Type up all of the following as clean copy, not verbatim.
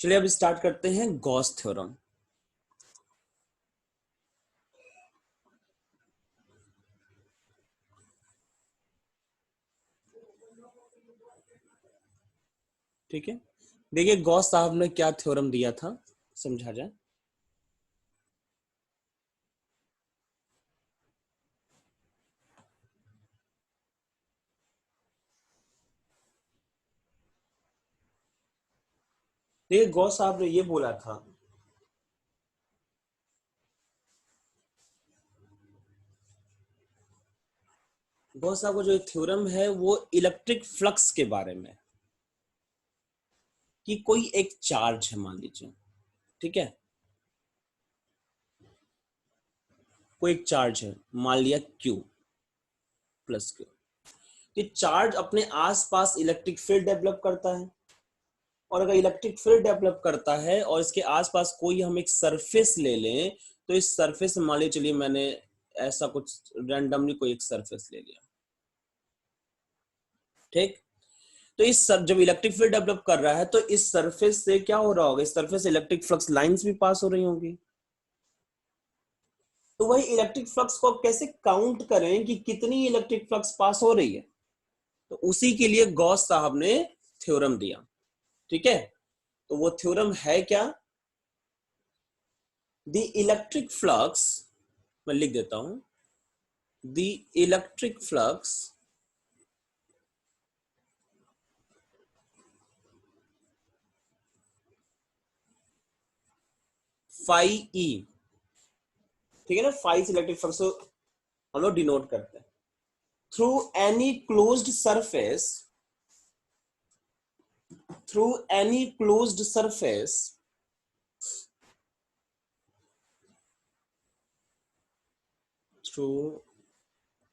चलिए अब स्टार्ट करते हैं गॉस थ्योरम। ठीक है, देखिए गॉस साहब ने क्या थ्योरम दिया था, समझा जाए। देखिए गॉस साहब ने ये बोला था, गॉस साहब का जो थ्योरम है वो इलेक्ट्रिक फ्लक्स के बारे में, कि कोई एक चार्ज है मान लीजिए, ठीक है, कोई एक चार्ज है, मान लिया Q प्लस Q। ये चार्ज अपने आसपास इलेक्ट्रिक फील्ड डेवलप करता है, और अगर इलेक्ट्रिक फील्ड डेवलप करता है और इसके आसपास कोई हम एक सरफेस ले लें, तो इस सरफेस मान लीजिए, चलिए मैंने ऐसा कुछ रैंडमली कोई एक सरफेस ले लिया, ठीक। तो जब इलेक्ट्रिक फील्ड डेवलप कर रहा है तो इस सरफेस से क्या हो रहा होगा, इस सरफेस से इलेक्ट्रिक फ्लक्स लाइंस भी पास हो रही होंगी। तो वही इलेक्ट्रिक फ्लक्स को आप कैसे काउंट करें कि कितनी इलेक्ट्रिक फ्लक्स पास हो रही है, तो उसी के लिए गॉस साहब ने थ्योरम दिया, ठीक है। तो वो थ्योरम है क्या, द इलेक्ट्रिक फ्लक्स, मैं लिख देता हूं, the electric flux phi E, ठीक है ना, फाई से इलेक्ट्रिक फ्लक्स हम लोग डिनोट करते हैं, through any closed surface, through any closed surface through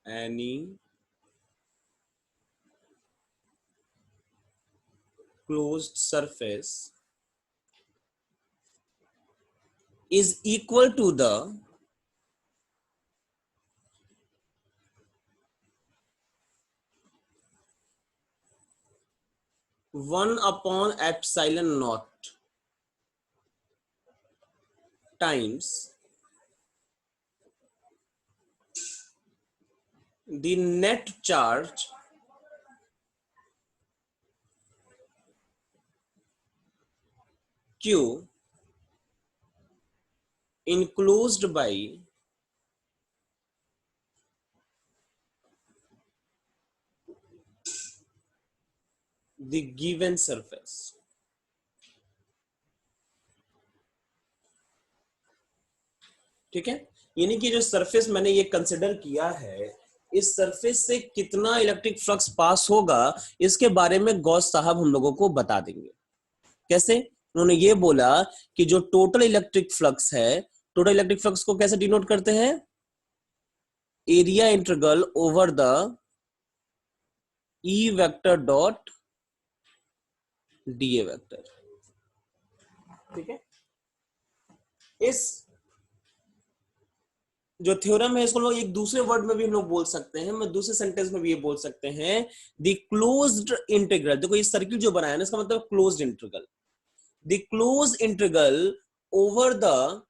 any closed surface is equal to the one upon epsilon naught times the net charge Q enclosed by the given surface। ठीक है, यानी कि जो surface मैंने ये consider किया है, इस सरफेस से कितना इलेक्ट्रिक फ्लक्स पास होगा, इसके बारे में गॉस साहब हम लोगों को बता देंगे। कैसे, उन्होंने ये बोला कि जो टोटल इलेक्ट्रिक फ्लक्स है, टोटल इलेक्ट्रिक फ्लक्स को कैसे डिनोट करते हैं, area integral over the E vector dot DA vector. ठीक है, इस जो थ्योरम है इसको लोग एक दूसरे वर्ड में भी हम लोग बोल सकते हैं, मैं दूसरे सेंटेंस में भी ये बोल सकते हैं, द क्लोज्ड इंटीग्रल। देखो ये सर्किल जो बनाया ना, इसका मतलब closed integral, the closed integral over the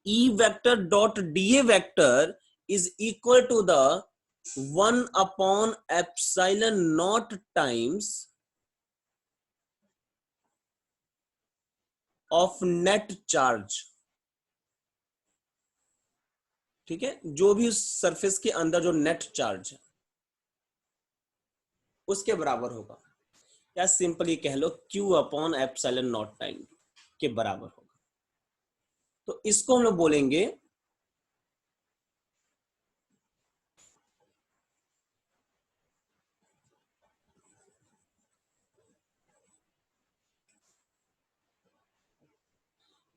E vector dot dA vector is equal to the 1 upon epsilon naught times of net charge। ठीक है, जो भी उस सरफेस के अंदर जो नेट चार्ज है उसके बराबर होगा, या सिंपली कह लो Q upon epsilon not time के बराबर होगा। तो इसको हम लोग बोलेंगे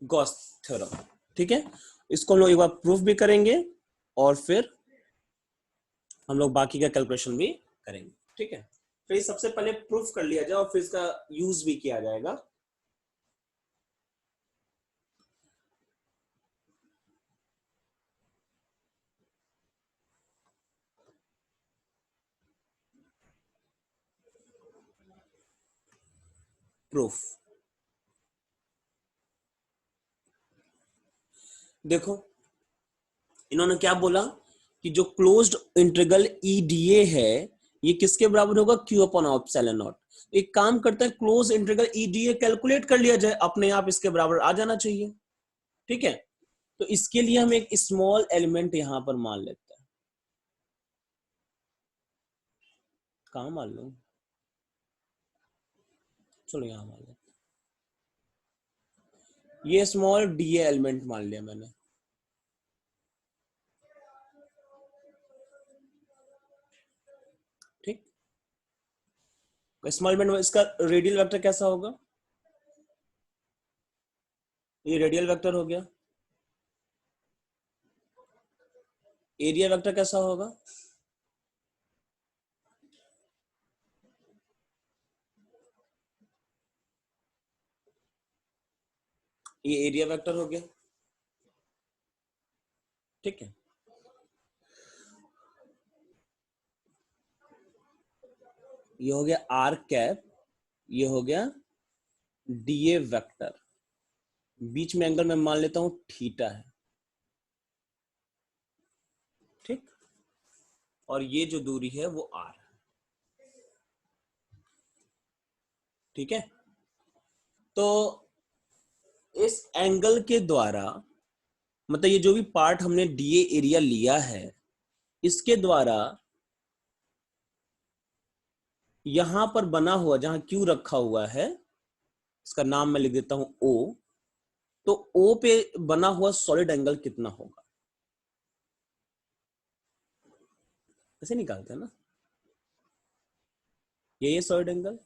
गॉस थ्योरम। ठीक है, इसको हम लोग एक बार प्रूफ भी करेंगे और फिर हम लोग बाकी का कैलकुलेशन भी करेंगे। ठीक है, तो ये सबसे पहले प्रूफ कर लिया जाए और फिर इसका यूज भी किया जाएगा। प्रूफ, देखो इन्होंने क्या बोला कि जो क्लोज्ड इंटीग्रल ईडीए है ये किसके बराबर होगा, क्यू अपॉन एप्सिलॉन नॉट। एक काम करता है, क्लोज इंटीग्रल ईडीए कैलकुलेट कर लिया जाए, अपने आप इसके बराबर आ जाना चाहिए। ठीक है, तो इसके लिए हम एक स्मॉल एलिमेंट यहां पर मान लेते हैं। कहां मान लो, चलो यहां मान लेते हैं, ये स्मॉल डीए एलिमेंट मान लिया मैंने। ठीक, स्मॉल एलिमेंट, इसका रेडियल वेक्टर कैसा होगा, ये रेडियल वेक्टर हो गया। एरिया वेक्टर कैसा होगा, ये एरिया वेक्टर हो गया। ठीक है, ये हो गया आर कैप, ये हो गया डीए वेक्टर, बीच में एंगल मैं मान लेता हूं थीटा है। ठीक, और ये जो दूरी है वो आर। ठीक है, तो इस एंगल के द्वारा, मतलब ये जो भी पार्ट हमने डीए एरिया लिया है, इसके द्वारा यहां पर बना हुआ, जहां क्यू रखा हुआ है, इसका नाम मैं लिख देता हूं ओ, तो ओ पे बना हुआ सॉलिड एंगल कितना होगा, ऐसे निकालते हैं ना। ये सॉलिड एंगल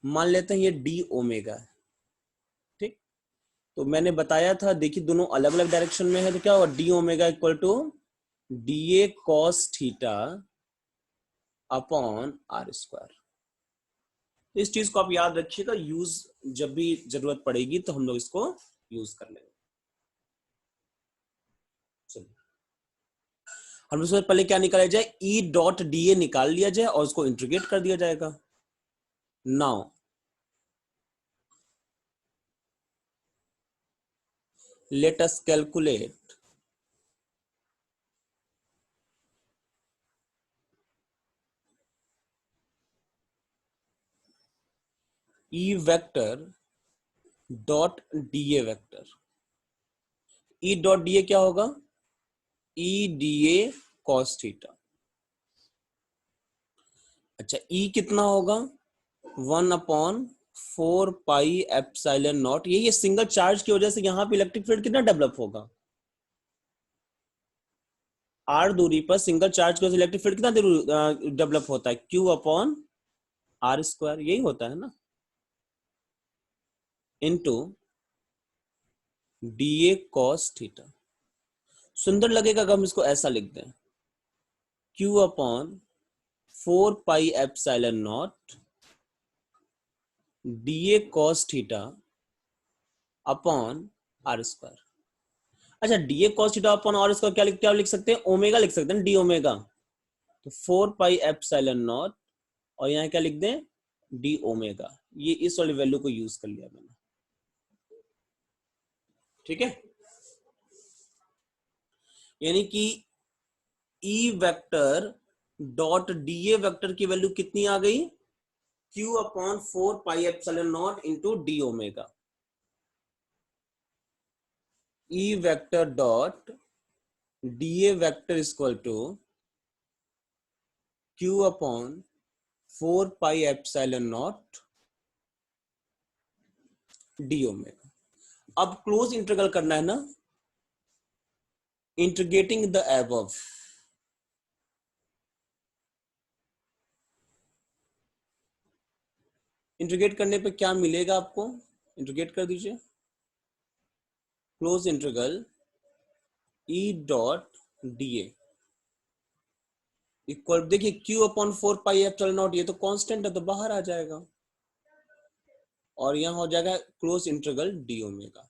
मान लेते हैं, ये डी ओमेगा है। ठीक, तो मैंने बताया था, देखिए दोनों अलग अलग डायरेक्शन में है, तो क्या होगा, d omega equal to d A cos theta upon are square. इस चीज को आप याद रखिएगा, यूज जब भी जरूरत पड़ेगी तो हम लोग इसको यूज कर लेंगे। चलिए, हम सबसे पहले क्या निकाला जाए, ई डॉट डी ए निकाल लिया जाए और उसको इंटीग्रेट कर दिया जाएगा। Now let us calculate E vector dot D A vector. E dot D A क्या होगा, E D A cos theta. अच्छा, ई कितना होगा, 1/4 पाई एप्सिलॉन नॉट। ये सिंगल चार्ज की वजह से यहाँ पे इलेक्ट्रिक फील्ड कितना डेवलप होगा, आर दूरी पर सिंगल चार्ज की वजह से इलेक्ट्रिक फील्ड कितना डेवलप होता है, क्यू अपॉन आर स्क्वायर, यही होता है ना, into D A cos theta. सुंदर लगेगा अगर हम इसको ऐसा लिख दें, Q upon 4 pi epsilon naught D A cos theta upon are square. अच्छा, D A cos theta upon are square क्या लिख सकते हैं, ओमेगा लिख सकते हैं, डी ओमेगा। तो 4 पाई एप्सिलॉन नॉट, और यहाँ क्या लिख दें, डी ओमेगा। ये इस वाली वैल्यू को यूज कर लिया मैंने। ठीक है, यानी कि E vector dot D A vector की वैल्यू कितनी आ गई, Q upon 4 pi epsilon naught into d omega. E vector dot D A vector equal to Q upon 4 pi epsilon naught d omega. अब क्लोज इंटीग्रल करना है ना, integrating the above. Integrate करने पे क्या मिलेगा आपको, इंटीग्रेट कर दीजिए, close integral E dot D A equal, देखिए Q upon 4 pi epsilon naught, ये तो कांस्टेंट है तो बाहर आ जाएगा, और यहां हो जाएगा क्लोज इंटीग्रल डी ओमेगा।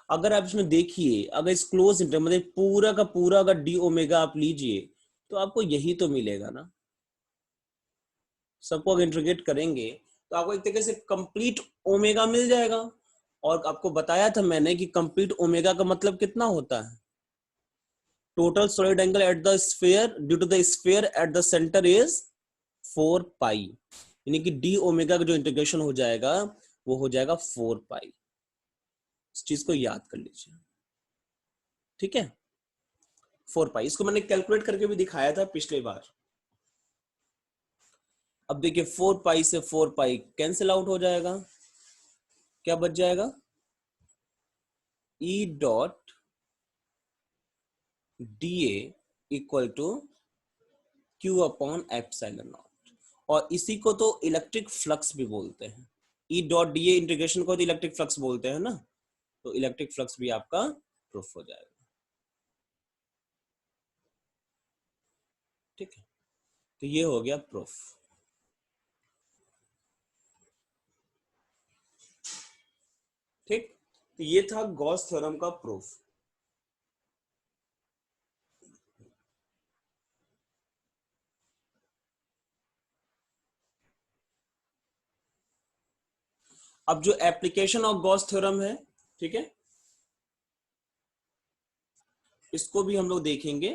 अगर आप इसमें देखिए, अगर इस क्लोज इंटीग्रल मतलब पूरा का पूरा अगर डी ओमेगा आप लीजिए तो आपको यही तो मिलेगा ना। सबको अगर इंटीग्रेट करेंगे तो आपको एक तरीके से कंप्लीट ओमेगा मिल जाएगा, और आपको बताया था मैंने कि कंप्लीट ओमेगा का मतलब कितना होता है, total solid angle at the sphere due to the sphere at the centre is 4 pi, यानी कि डी ओमेगा का जो इंटीग्रेशन हो जाएगा वो हो जाएगा 4 पाई। इस चीज को याद कर लीजिए, ठीक है। 4 पाई, इसको मैंने कैलकुलेट करके भी दिखाया था पिछली बार। अब देखिए 4 पाई से 4 पाई कैंसिल आउट हो जाएगा, क्या बच जाएगा, E dot d equal to Q upon epsilon naught, और इसी को तो इलेक्ट्रिक फ्लक्स भी बोलते हैं। ई डॉट डी इंटीग्रेशन को तो इलेक्ट्रिक फ्लक्स बोलते हैं ना, तो इलेक्ट्रिक फ्लक्स भी आपका प्रूफ हो जाएगा, ठीक है। तो ये हो गया प्रूफ, ठीक। तो ये था गॉस थ्योरम का प्रूफ। अब जो एप्लीकेशन ऑफ गॉस थ्योरम है, ठीक है, इसको भी हम लोग देखेंगे।